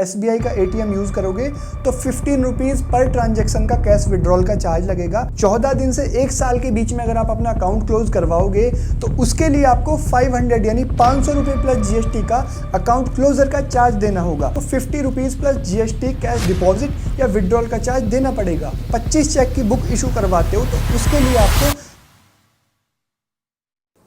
SBI का ATM use करोगे तो 15 रुपीज पर ट्रांजेक्शन का कैश विड्रॉल का चार्ज लगेगा। 14 दिन से 1 साल के बीच में अगर आप अपना अकाउंट क्लोज करवाओगे तो उसके लिए आपको 500 यानी 500 रुपए प्लस जीएसटी का अकाउंट क्लोजर का चार्ज देना होगा। तो 50 rupees plus GST cash deposit या विड्रॉल का चार्ज देना पड़ेगा। 25 चेक की बुक इशू करवाते हो तो उसके लिए आपको।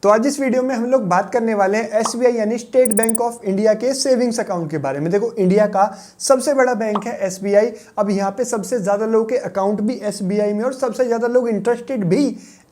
तो आज इस वीडियो में हम लोग बात करने वाले हैं एसबीआई यानी स्टेट बैंक ऑफ इंडिया के सेविंग्स अकाउंट के बारे में। देखो, इंडिया का सबसे बड़ा बैंक है एसबीआई। अब यहाँ पे सबसे ज्यादा लोगों के अकाउंट भी एसबीआई में और सबसे ज्यादा लोग इंटरेस्टेड भी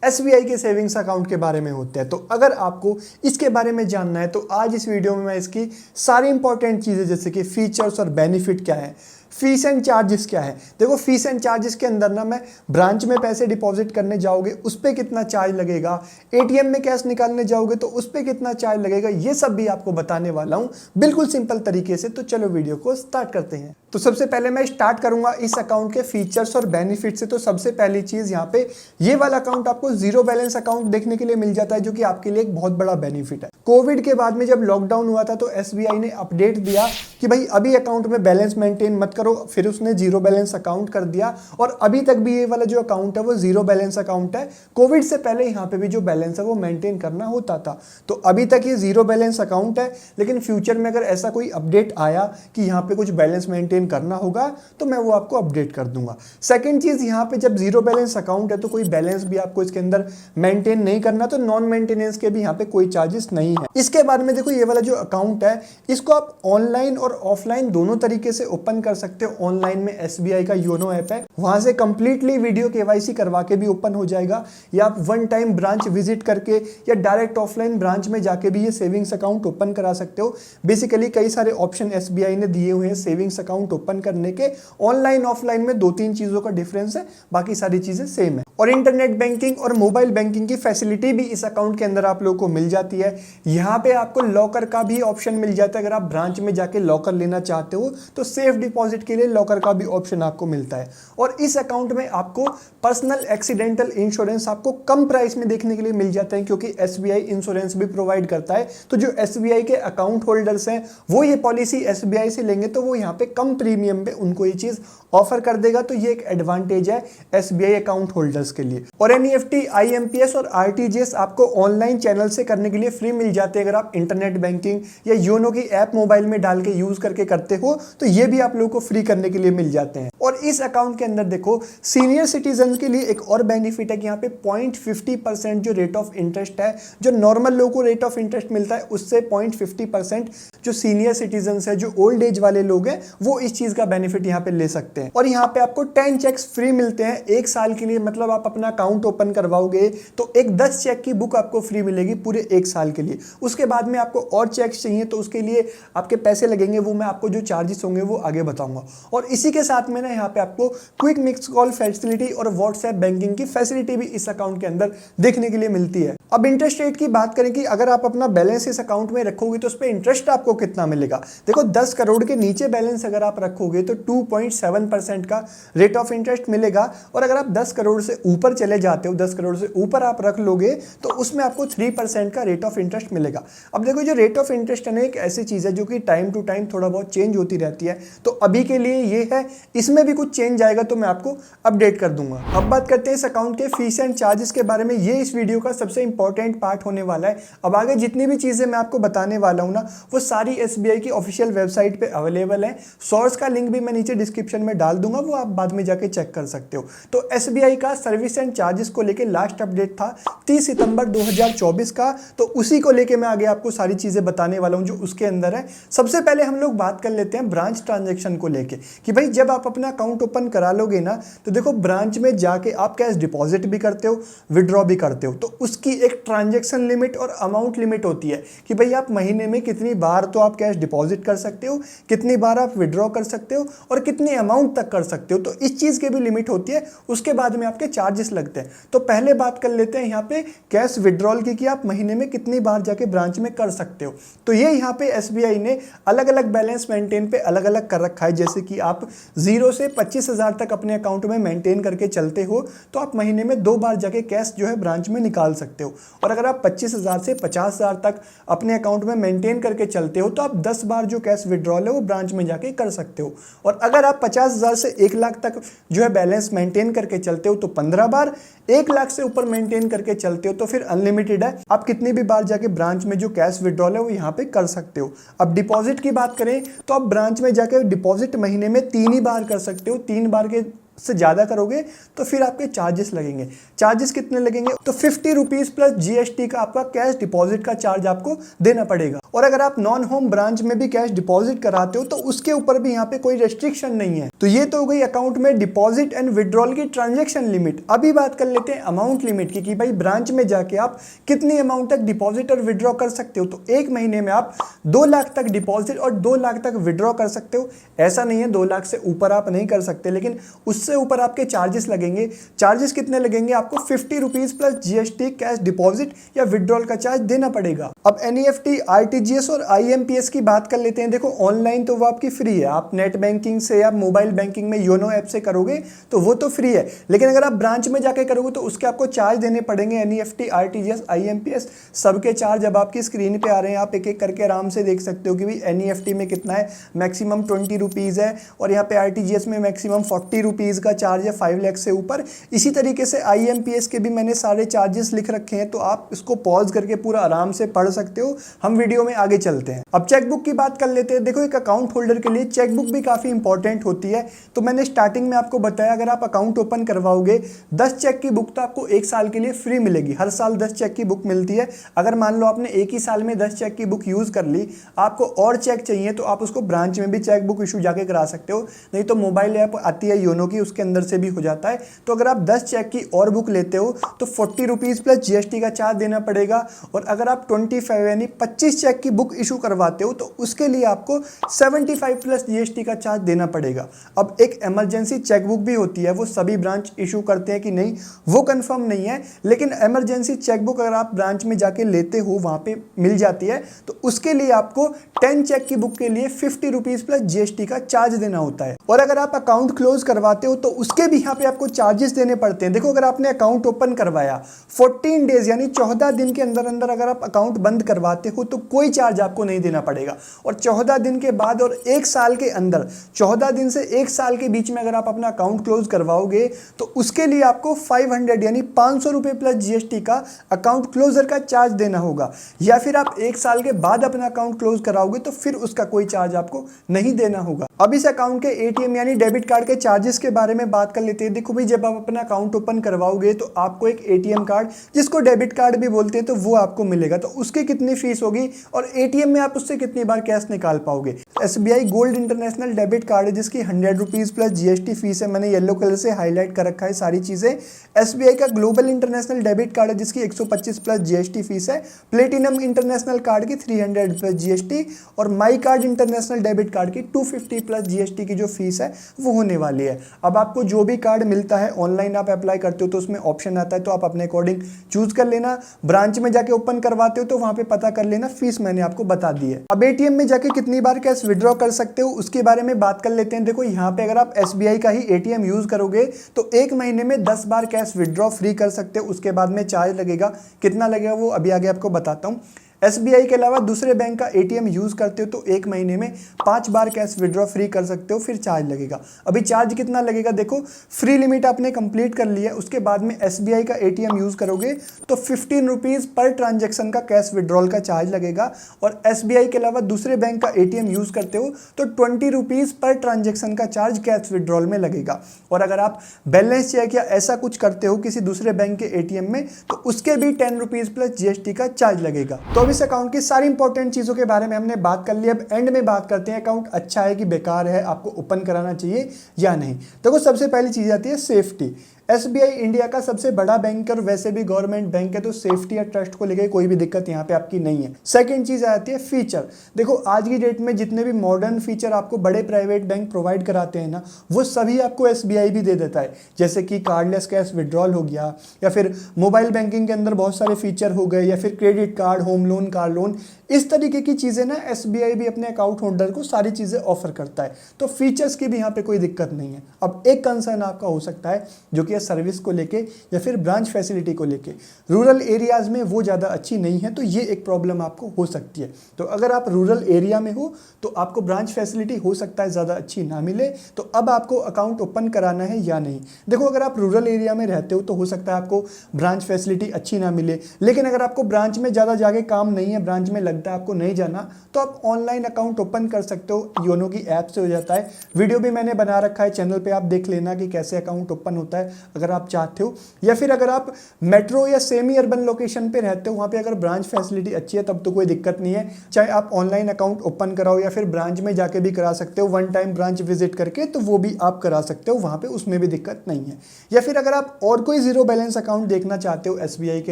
एसबीआई के सेविंग्स अकाउंट के बारे में होते हैं। तो अगर आपको इसके बारे में जानना है तो आज इस वीडियो में मैं इसकी सारी इंपॉर्टेंट चीजें जैसे कि फीचर्स और बेनिफिट क्या है, फीस एंड चार्जेस क्या है। देखो, फीस एंड चार्जेस के अंदर ना मैं ब्रांच में पैसे डिपॉजिट करने जाओगे उस पर कितना चार्ज लगेगा, एटीएम में कैश निकालने जाओगे तो उस पर कितना चार्ज लगेगा, ये सब भी आपको बताने वाला हूं बिल्कुल सिंपल तरीके से। तो चलो वीडियो को स्टार्ट करते हैं। तो सबसे पहले मैं स्टार्ट करूंगा इस अकाउंट के फीचर्स और बेनिफिट से। तो सबसे पहली चीज यहाँ पे ये वाला अकाउंट आपको जीरो बैलेंस अकाउंट देखने के लिए मिल जाता है, जो कि आपके लिए एक बहुत बड़ा बेनिफिट है। कोविड के बाद में जब लॉकडाउन हुआ था तो एसबीआई ने अपडेट दिया कि भाई अभी अकाउंट में बैलेंस मेंटेन मत करो, फिर उसने जीरो बैलेंस अकाउंट कर दिया और अभी तक भी ये वाला जो अकाउंट है वो जीरो बैलेंस अकाउंट है। कोविड से पहले यहाँ पे भी जो बैलेंस है वो मेंटेन करना होता था। तो अभी तक ये जीरो बैलेंस अकाउंट है, लेकिन फ्यूचर में अगर ऐसा कोई अपडेट आया कि यहाँ पे कुछ बैलेंस मेंटेन करना होगा तो मैं वो आपको अपडेट कर दूंगा। सेकेंड चीज, यहाँ पे जब जीरो बैलेंस अकाउंट है तो कोई बैलेंस भी आपको इसके अंदर मेंटेन नहीं करना, तो नॉन मेंटेनेंस के भी यहाँ पे कोई चार्जेस नहीं है। इसके बाद में देखो, ये वाला जो अकाउंट है इसको आप ऑनलाइन और ऑफलाइन दोनों तरीके से ओपन कर सकते हो। ऑनलाइन में एसबीआई का योनो ऐप है, वहां से कंप्लीटली वीडियो केवाईसी करवा के भी ओपन हो जाएगा, या आप वन टाइम ब्रांच विजिट करके या डायरेक्ट ऑफलाइन ब्रांच में जाके भी ये सेविंग्स अकाउंट ओपन करा सकते हो। बेसिकली कई सारे ऑप्शन एसबीआई ने दिए हुए हैं सेविंग्स अकाउंट ओपन करने के। ऑनलाइन ऑफलाइन में 2-3 चीजों का डिफरेंस है, बाकी सारी चीजें सेम है। और इंटरनेट बैंकिंग और मोबाइल बैंकिंग की फैसिलिटी भी इस अकाउंट के अंदर आप लोगों को मिल जाती है। यहाँ पे आपको लॉकर का भी ऑप्शन मिल जाता है। अगर आप ब्रांच में जाके लॉकर लेना चाहते हो तो सेफ डिपॉजिट के लिए लॉकर का भी ऑप्शन आपको मिलता है। और इस अकाउंट में आपको पर्सनल एक्सीडेंटल इंश्योरेंस आपको कम प्राइस में देखने के लिए मिल जाता है, क्योंकि एसबीआई इंश्योरेंस भी प्रोवाइड करता है। तो जो एसबीआई के अकाउंट होल्डर्स हैं वो ये पॉलिसी एसबीआई से लेंगे तो वो यहाँ पे कम प्रीमियम पे उनको ये चीज ऑफर कर देगा। तो ये एक एडवांटेज है एसबीआई अकाउंट होल्डर्स के लिए। और एनईएफटी, आईएमपीएस और आरटीजीएस आपको ऑनलाइन चैनल से करने के लिए फ्री मिल जाते हैं। अगर आप इंटरनेट बैंकिंग या योनो की ऐप मोबाइल में डाल के यूज करके करते हो तो ये भी आप लोगों को फ्री करने के लिए मिल जाते हैं। और इस अकाउंट के अंदर देखो, सीनियर सिटीजन के लिए एक और बेनिफिट है कि यहाँ पे 0.50% जो रेट ऑफ इंटरेस्ट है, जो नॉर्मल लोगों को रेट ऑफ इंटरेस्ट मिलता है उससे 0.50% जो सीनियर सिटीजन है, जो ओल्ड एज वाले लोग हैं, वो इस चीज का बेनिफिट यहाँ पे ले सकते हैं। और यहाँ पे आपको 10 चेक्स फ्री मिलते हैं 1 साल के लिए। मतलब आप अपना अकाउंट ओपन करवाओगे तो एक 10 चेक की बुक आपको फ्री मिलेगी पूरे 1 साल के लिए। उसके बाद में आपको और चेक्स चाहिए तो उसके लिए आपके पैसे लगेंगे, वो मैं आपको जो चार्जेस होंगे वो आगे बताऊंगा। और इसी के साथ में ना यहाँ पे आपको क्विक मिक्स कॉल फैसिलिटी और व्हाट्सएप बैंकिंग की फैसिलिटी भी इस अकाउंट के अंदर देखने के लिए मिलती है। अब इंटरेस्ट रेट की बात करें कि अगर आप अपना बैलेंस इस अकाउंट में रखोगे तो उस पर इंटरेस्ट आपको कितना मिलेगा। देखो, 10 करोड़ के नीचे बैलेंस अगर आप रखोगे तो 2.7% का रेट ऑफ इंटरेस्ट मिलेगा। और अगर आप 10 करोड़ से ऊपर चले जाते हो, 10 करोड़ से ऊपर आप रख लोगे तो उसमें आपको 3% का रेट ऑफ इंटरेस्ट मिलेगा। अब देखो, जो रेट ऑफ इंटरेस्ट है ना, एक ऐसी चीज है जो कि टाइम टू टाइम थोड़ा बहुत चेंज होती रहती है। तो अभी के लिए ये है, इसमें भी कुछ चेंज आएगा तो मैं आपको अपडेट कर दूंगा। अब बात करते हैं इस अकाउंट के फीस एंड चार्जेस के बारे में। ये इस वीडियो का सबसे इंपॉर्टेंट पार्ट होने वाला है। अब आगे जितनी भी चीजें मैं आपको बताने वाला हूं ना, वो सारी एसबीआई की ऑफिशियल वेबसाइट पे अवेलेबल है। सोर्स का लिंक भी मैं नीचे डिस्क्रिप्शन में डाल दूंगा, वो आप बाद में जाके चेक कर सकते हो। तो एसबीआई का सर्विस एंड चार्जेस को लेकर लास्ट अपडेट था 30 सितंबर 2024 का, तो उसी को लेकर मैं आगे आपको सारी चीजें बताने वाला हूं जो उसके अंदर है। सबसे पहले हम लोग बात कर लेते हैं ब्रांच ट्रांजेक्शन को लेके कि भाई जब आप अपना अकाउंट ओपन करा लोगे ना, तो देखो ब्रांच में जाके आप कैश डिपॉजिट भी करते हो, विड्रॉ भी करते हो, तो उसकी एक ट्रांजेक्शन लिमिट और अमाउंट लिमिट होती है कि भाई आप महीने में कितनी बार तो आप कैश डिपॉजिट कर सकते हो, कितनी बार आप विड्रॉ कर सकते हो और कितनी अमाउंट तक कर सकते हो। तो इस चीज की भी लिमिट होती है। उसके बाद में आपके चार्जेस लगते हैं। तो पहले बात कर लेते हैं यहाँ पे कैश विड्रॉल की कि आप महीने में कितनी बार जाके ब्रांच में कर सकते हो। तो ये यहाँ पे एसबीआई ने अलग अलग बैलेंस मेंटेन पे अलग अलग कर रखा है। जैसे कि आप 0 से 25,000 तक अपने अकाउंट में मेंटेन करके चलते हो तो आप महीने में 2 बार जाके कैश जो है ब्रांच में निकाल सकते हो। और अगर आप 25,000 से 50,000 तक अपने अकाउंट में मेंटेन करके चलते हो तो आप 10 बार जो कैश विड्रॉल है वो ब्रांच में जाके कर सकते हो। और अगर आप 50,000 से 1 लाख तक जो है बैलेंस मेंटेन करके चलते हो तो 15 बार, 1 लाख से ऊपर मेंटेन करके चलते हो तो फिर अनलिमिटेड है, आप कितनी भी बार जाके ब्रांच में जो कैश विड्रॉल है वो यहाँ पे कर सकते हो। अब डिपॉजिट की बात करें तो आप ब्रांच में जाके डिपॉजिट महीने में 3 ही बार कर सकते हो। 3 बार के से ज़्यादा करोगे तो फिर आपके चार्जेस लगेंगे। चार्जेस कितने लगेंगे? तो 50 रुपीज़ प्लस जीएसटी का आपका कैश डिपॉजिट का चार्ज आपको देना पड़ेगा। और अगर आप नॉन होम ब्रांच में भी कैश डिपॉजिट कराते हो तो उसके ऊपर भी यहाँ पे कोई रेस्ट्रिक्शन नहीं है। तो ये तो हो गई अकाउंट में डिपॉजिट एंड विड्रॉल की ट्रांजेक्शन लिमिट। अभी बात कर लेते हैं अमाउंट लिमिट की कि भाई ब्रांच में जाके आप कितनी अमाउंट तक डिपॉजिट और विड्रॉ कर सकते हो। तो एक महीने में आप 2 लाख तक डिपॉजिट और 2 लाख तक विड्रॉ कर सकते हो। ऐसा नहीं है 2 लाख से ऊपर आप नहीं कर सकते, लेकिन उससे ऊपर आपके चार्जेस लगेंगे। चार्जेस कितने लगेंगे? आपको 50 rupees plus GST cash deposit या विड्रॉल का चार्ज देना पड़ेगा। अब एनईएफटी, आरटीजीएस और आईएमपीएस की बात कर लेते हैं। देखो ऑनलाइन तो वो आपकी फ्री है, आप नेट बैंकिंग से या मोबाइल बैंकिंग में योनो ऐप से करोगे तो वो तो फ्री है, लेकिन अगर आप ब्रांच में जाके करोगे तो उसके आपको चार्ज देने पड़ेंगे। एनईएफटी, आरटीजीएस, आईएमपीएस सबके चार्ज अब आपकी स्क्रीन पे आ रहे हैं, आप एक एक करके आराम से देख सकते हो कि भाई एनईएफटी में कितना है, मैक्सिमम 20 रुपीज़ है, और यहाँ पे आरटीजीएस में मैक्सिमम 40 रुपीज़ का चार्ज है 5 लाख से ऊपर। इसी तरीके से आईएमपीएस के भी मैंने सारे चार्जेस लिख रखे हैं, तो आप इसको पॉज करके पूरा आराम से पढ़ सकते हो। हम वीडियो में आगे चलते हैं। अब चेकबुक की बात कर लेते हैं। देखो एक अकाउंट होल्डर के लिए चेकबुक भी काफी इंपॉर्टेंट होती है। तो मैंने स्टार्टिंग में आपको बताया अगर आप अकाउंट ओपन करवाओगे 10 चेक की बुक तो आपको 1 साल के लिए फ्री मिलेगी। हर साल 10 चेक की बुक मिलती है। अगर मान लो आपने एक ही साल में 10 चेक की बुक यूज कर ली, आपको और चेक चाहिए तो आप उसको ब्रांच में भी चेक बुक इशू जाके करा सकते हो, नहीं तो मोबाइल ऐप आती है योनो की, उसके अंदर से भी हो जाता है। तो अगर आप 10 चेक की और बुक लेते हो तो 40 रुपीज़ प्लस जीएसटी का चार्ज देना पड़ेगा। और अगर आप 25 यानी 25 चेक की बुक इशू करवाते हो तो उसके लिए आपको 75 प्लस जीएसटी का चार्ज देना पड़ेगा। अब एक इमरजेंसी चेकबुक भी होती है, वो सभी ब्रांच इशू करते हैं कि नहीं वो कंफर्म नहीं है, लेकिन इमरजेंसी चेकबुक अगर आप ब्रांच में जाके लेते हो वहां पे मिल जाती है, तो उसके लिए आपको 10 चेक की बुक के लिए 50 रुपीज़ प्लस जीएसटी का चार्ज देना होता है। और अगर आप अकाउंट क्लोज करवाते हो तो उसके भी यहाँ पे आपको चार्जेस देने पड़ते हैं। देखो अगर आपने अकाउंट ओपन करवाया 14 डेज यानी 14 दिन के अंदर अंदर अगर आप अकाउंट बंद करवाते हो तो कोई चार्ज आपको नहीं देना पड़ेगा। और 14 दिन के बाद और 1 साल के अंदर, 14 दिन से 1 साल के बीच में अगर आप अपना अकाउंट क्लोज करवाओगे तो उसके लिए आपको 500 यानी 500 रुपये प्लस जीएसटी का अकाउंट क्लोजर का चार्ज देना होगा। या फिर आप 1 साल के बाद अपना अकाउंट क्लोज कराओगे तो फिर उसका कोई चार्ज आपको नहीं देना होगा। अब इस अकाउंट के एटीएम यानी डेबिट कार्ड के चार्जेस के बारे में बात कर लेते हैं। देखो भाई जब आप अपना अकाउंट ओपन करवाओगे तो आपको एक एटीएम कार्ड, जिसको डेबिट कार्ड भी बोलते हैं, तो वो आपको मिलेगा। तो उसकी कितनी फीस होगी और एटीएम में आप उससे कितनी बार कैश निकाल पाओगे। SBI gold international debit card है जिसकी 100 रुपीज़ प्लस जीएसटी फीस है। मैंने येलो कलर से हाईलाइट कर रखा है सारी चीज़ें। एसबीआई का ग्लोबल इंटरनेशनल डेबिट कार्ड है जिसकी 125 प्लस जीएसटी फीस है। प्लेटिनम इंटरनेशनल कार्ड की 300 प्लस जीएसटी और my card international debit card की 250 प्लस जीएसटी की जो फीस है वो होने वाली है। अब आपको जो भी कार्ड मिलता है ऑनलाइन आप अप्लाई करते हो तो उसमें ऑप्शन आता है, तो आप अपने अकॉर्डिंग चूज कर लेना। ब्रांच में जाके ओपन करवाते हो तो वहां पे पता कर लेना, फीस मैंने आपको बता दी है। अब एटीएम में जाके कितनी बार कैश विड्रॉ कर सकते हो उसके बारे में बात कर लेते हैं। देखो यहाँ पे अगर आप एसबीआई का ही एटीएम यूज करोगे तो एक महीने में 10 बार कैश विड्रॉ फ्री कर सकते हो। उसके बाद में चार्ज लगेगा, कितना लगेगा वो अभी आगे आपको बताता हूँ। एसबीआई के अलावा दूसरे बैंक का एटीएम यूज करते हो तो एक महीने में 5 बार कैश विड्रॉ फ्री कर सकते हो, फिर चार्ज लगेगा। अभी चार्ज कितना लगेगा देखो, फ्री लिमिट आपने कंप्लीट कर लिया है, उसके बाद में एसबीआई का एटीएम यूज करोगे तो 15 रुपीज़ पर ट्रांजेक्शन का कैश विड्रॉल का चार्ज लगेगा। और एसबीआई के अलावा दूसरे बैंक का एटीएम यूज करते हो तो 20 रुपीज़ पर ट्रांजेक्शन का चार्ज कैश विड्रॉल में लगेगा। और अगर आप बैलेंस चेक या ऐसा कुछ करते हो किसी दूसरे बैंक के एटीएम में तो उसके भी 10 रुपीज़ प्लस जीएसटी का चार्ज लगेगा। तो इस अकाउंट की सारी इंपॉर्टेंट चीजों के बारे में हमने बात कर ली। अब एंड में बात करते हैं अकाउंट अच्छा है कि बेकार है, आपको ओपन कराना चाहिए या नहीं। देखो सबसे पहली चीज आती है सेफ्टी। एसबीआई इंडिया का सबसे बड़ा बैंक और वैसे भी गवर्नमेंट बैंक है, तो सेफ्टी या ट्रस्ट को लेकर कोई भी दिक्कत यहाँ पे आपकी नहीं है। सेकंड चीज आती है फीचर। देखो आज की डेट में जितने भी मॉडर्न फीचर आपको बड़े प्राइवेट बैंक प्रोवाइड कराते हैं ना, वो सभी आपको एसबीआई भी दे देता है। जैसे कि कार्डलेस कैश विड्रॉल हो गया, या फिर मोबाइल बैंकिंग के अंदर बहुत सारे फीचर हो गए, या फिर credit card, home loan, car loan, इस तरीके की चीजें ना एसबीआई भी अपने अकाउंट होल्डर को सारी चीजें ऑफर करता है। तो फीचर्स की भी यहाँ पे कोई दिक्कत नहीं है। अब एक कंसर्न आपका हो सकता है जो कि सर्विस को लेके या फिर ब्रांच फैसिलिटी को लेके, रूरल एरियाज में वो ज़्यादा अच्छी नहीं है, तो ये एक प्रॉब्लम आपको हो सकती है। तो अगर आप रूरल एरिया में हो तो आपको ब्रांच फैसिलिटी हो सकता है ज़्यादा अच्छी ना मिले। तो अब आपको अकाउंट ओपन कराना है या नहीं। देखो अगर आप रूरल एरिया में रहते हो तो हो सकता है आपको ब्रांच फैसिलिटी अच्छी ना मिले, लेकिन अगर आपको ब्रांच में ज़्यादा जाके काम नहीं है, ब्रांच में लगता है आपको नहीं जाना, तो आप ऑनलाइन अकाउंट ओपन कर सकते हो। योनो की ऐप से हो जाता है। वीडियो भी मैंने बना रखा है चैनल पे, आप देख लेना कि कैसे अकाउंट ओपन होता है अगर आप चाहते हो। या फिर अगर आप मेट्रो या सेमी अर्बन लोकेशन पे रहते हो, वहाँ पे अगर ब्रांच फैसिलिटी अच्छी है तब तो कोई दिक्कत नहीं है। चाहे आप ऑनलाइन अकाउंट ओपन कराओ या फिर ब्रांच में जाके भी करा सकते हो, वन टाइम ब्रांच विजिट करके, तो वो भी आप करा सकते हो वहाँ पे, उसमें भी दिक्कत नहीं है। या फिर अगर आप और कोई जीरो बैलेंस अकाउंट देखना चाहते हो एसबीआई के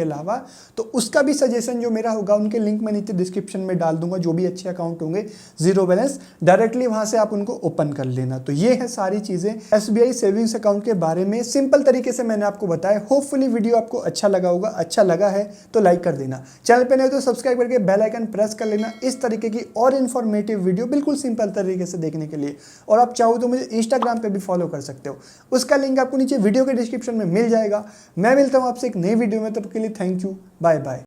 अलावा, तो उसका भी सजेशन जो मेरा होगा उनके लिंक मैं नीचे डिस्क्रिप्शन में डाल दूंगा। जो भी अच्छे अकाउंट होंगे जीरो बैलेंस, डायरेक्टली वहां से आप उनको ओपन कर लेना। तो ये है सारी चीजें एसबीआई सेविंग्स अकाउंट के बारे में, सिंपल तरीके से मैंने आपको बताया। होपफुली वीडियो आपको अच्छा लगा होगा। अच्छा लगा है तो लाइक कर देना, चैनल पे नहीं तो सब्सक्राइब करके बेल आइकन प्रेस कर लेना इस तरीके की और इन्फॉर्मेटिव वीडियो बिल्कुल सिंपल तरीके से देखने के लिए। और आप चाहो तो मुझे इंस्टाग्राम पे भी फॉलो कर सकते हो, उसका लिंक आपको नीचे वीडियो के डिस्क्रिप्शन में मिल जाएगा। मैं मिलता हूं आपसे एक नई वीडियो में, तब के लिए थैंक यू, बाय बाय।